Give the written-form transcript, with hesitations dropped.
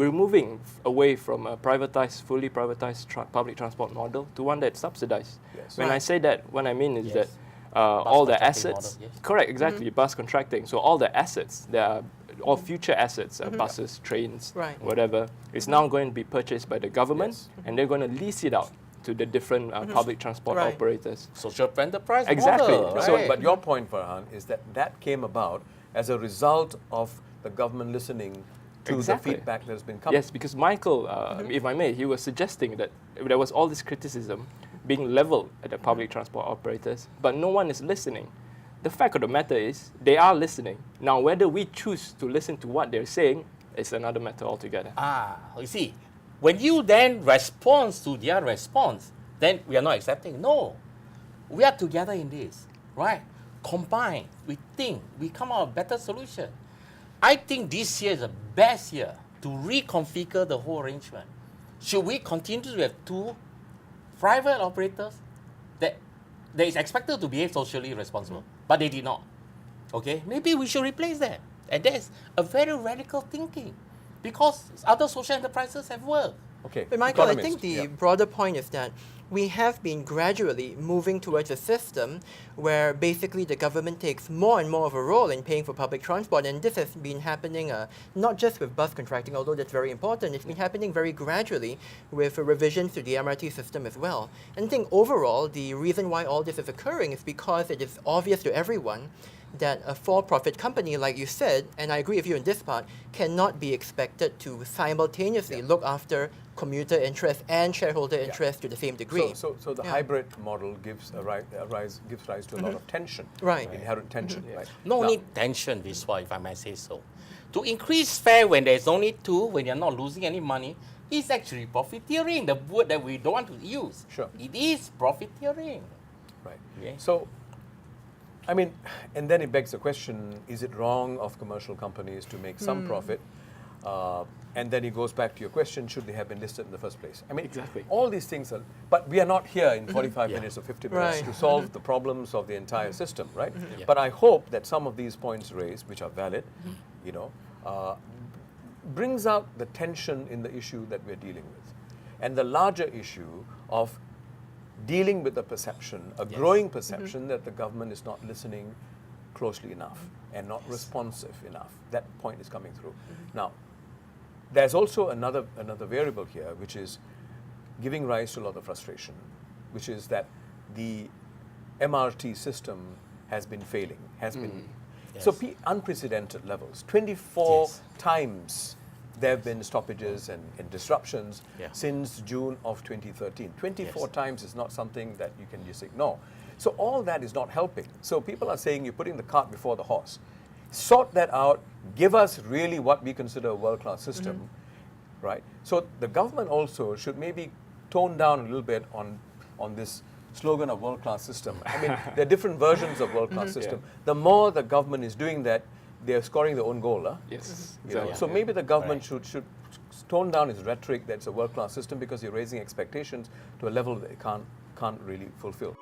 we're moving away from a privatized, fully privatized public transport model to one that's subsidized. Yes. When I say that, what I mean is that Bus all the contracting assets, model, yes. correct, exactly, bus contracting. So all the assets, there are all future assets, buses, trains, Right. whatever, is now going to be purchased by the government, Yes. and they're going to lease it out to the different public transport Right. operators. Social enterprise Exactly. model, right? So, but your point, Farhan, is that that came about as a result of the government listening to Exactly. the feedback that has been coming. Yes, because Michael, if I may, he was suggesting that there was all this criticism being leveled at the public transport operators, but no one is listening. The fact of the matter is, they are listening. Now, whether we choose to listen to what they're saying is another matter altogether. You see, when you then respond to their response, then we are not accepting. No, we are together in this, right? Combine, we think, we come out with a better solution. I think this year is the best year to reconfigure the whole arrangement. Should we continue to have two private operators that is expected to behave socially responsible, but they did not? Okay, maybe we should replace them. And that's a very radical thinking, because other social enterprises have worked. Okay. But Michael, I Economist, think the broader point is that we have been gradually moving towards a system where basically the government takes more and more of a role in paying for public transport, and this has been happening not just with bus contracting, although that's very important. It's been happening very gradually with revisions to the MRT system as well. And I think overall, the reason why all this is occurring is because it is obvious to everyone that a for-profit company, like you said, and I agree with you in this part, cannot be expected to simultaneously look after commuter interest and shareholder interest to the same degree. So the hybrid model gives gives rise to a lot of tension, Right. Inherent tension, right? No Now- need tension, Viswa, if I might say so. To increase fare when there's only two, when you're not losing any money, is actually profiteering, the word that we don't want to use. Sure. It is profiteering. Right. Yeah. So, I mean, and then it begs the question, is it wrong of commercial companies to make some profit? And then it goes back to your question, should they have been listed in the first place? I mean, Exactly. all these things are, but we are not here in 45 minutes or 50 minutes Right. to solve the problems of the entire system, right? Yeah. But I hope that some of these points raised, which are valid, you know, brings out the tension in the issue that we're dealing with. And the larger issue of dealing with the perception, a growing perception that the government is not listening closely enough and not responsive enough. That point is coming through. Now, there's also another variable here, which is giving rise to a lot of frustration, which is that the MRT system has been failing, so unprecedented levels. 24 Yes. times there have been stoppages and disruptions Yeah. since June of 2013. 24 Yes. times is not something that you can just ignore. So all that is not helping. So people are saying you're putting the cart before the horse. Sort that out. Give us really what we consider a world-class system, right? So the government also should maybe tone down a little bit on this slogan of world-class system. I mean, there are different versions of world-class system. The more the government is doing that, they're scoring their own goal. Yes. You know? Exactly. So maybe the government should tone down its rhetoric that it's a world-class system, because you're raising expectations to a level that it can't really fulfill.